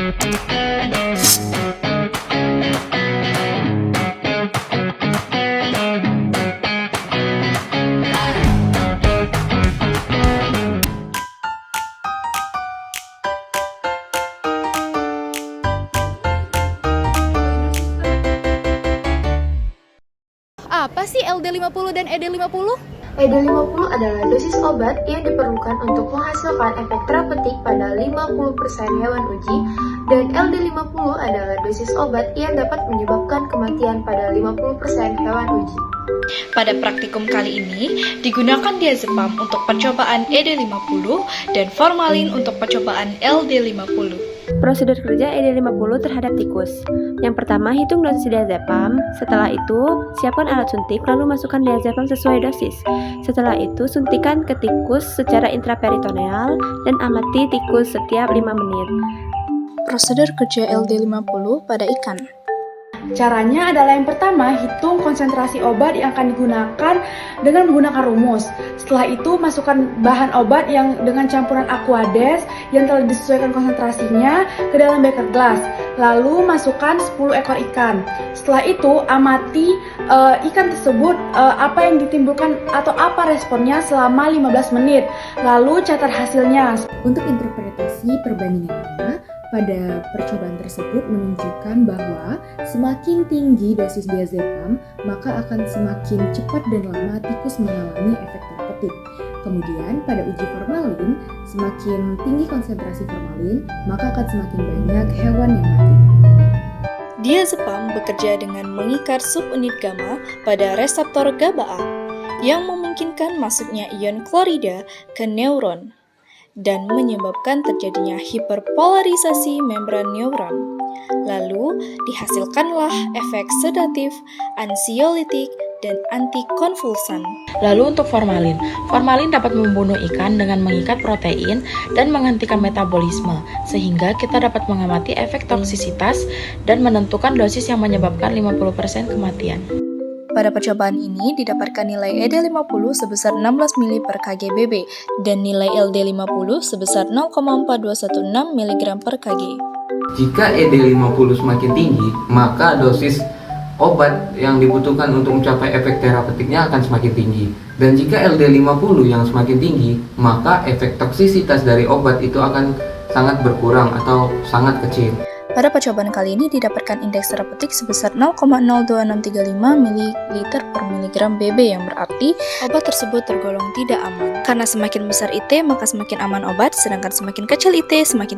Apa sih LD50 dan ED50? ED50 adalah dosis obat yang diperlukan untuk menghasilkan efek terapeutik pada 50% hewan uji, dan LD50 adalah dosis obat yang dapat menyebabkan kematian pada 50% hewan uji. Pada praktikum kali ini, digunakan diazepam untuk percobaan ED50 dan formalin untuk percobaan LD50. Prosedur kerja ED50 terhadap tikus. Yang pertama, hitung dosis diazepam. Setelah itu, siapkan alat suntik lalu masukkan diazepam sesuai dosis. Setelah itu, suntikan ke tikus secara intraperitoneal dan amati tikus setiap 5 menit. Prosedur kerja LD50 pada ikan. Caranya adalah yang pertama, hitung konsentrasi obat yang akan digunakan dengan menggunakan rumus. Setelah itu, masukkan bahan obat yang dengan campuran Aquades yang telah disesuaikan konsentrasinya ke dalam beker gelas. Lalu masukkan 10 ekor ikan. Setelah itu, amati ikan tersebut apa yang ditimbulkan atau apa responnya selama 15 menit. Lalu catat hasilnya. Untuk interpretasi perbandingannya, pada percobaan tersebut menunjukkan bahwa semakin tinggi dosis diazepam, maka akan semakin cepat dan lama tikus mengalami efek terapeutik. Kemudian pada uji formalin, semakin tinggi konsentrasi formalin, maka akan semakin banyak hewan yang mati. Diazepam bekerja dengan mengikat subunit gamma pada reseptor GABA A yang memungkinkan masuknya ion klorida ke neuron dan menyebabkan terjadinya hiperpolarisasi membran neuron. Lalu, dihasilkanlah efek sedatif, ansiolitik, dan antikonvulsan. Lalu untuk formalin dapat membunuh ikan dengan mengikat protein dan menghentikan metabolisme, sehingga kita dapat mengamati efek toksisitas dan menentukan dosis yang menyebabkan 50% kematian. Pada percobaan ini didapatkan nilai ED50 sebesar 16 mili per kg/BB dan nilai LD50 sebesar 0,4216 mg per kg. Jika ED50 semakin tinggi, maka dosis obat yang dibutuhkan untuk mencapai efek terapeutiknya akan semakin tinggi. Dan jika LD50 yang semakin tinggi, maka efek toksisitas dari obat itu akan sangat berkurang atau sangat kecil. Pada percobaan kali ini didapatkan indeks terapeutik sebesar 0,02635 ml per miligram BB, yang berarti obat tersebut tergolong tidak aman. Karena semakin besar IT, maka semakin aman obat, sedangkan semakin kecil IT, semakin tidak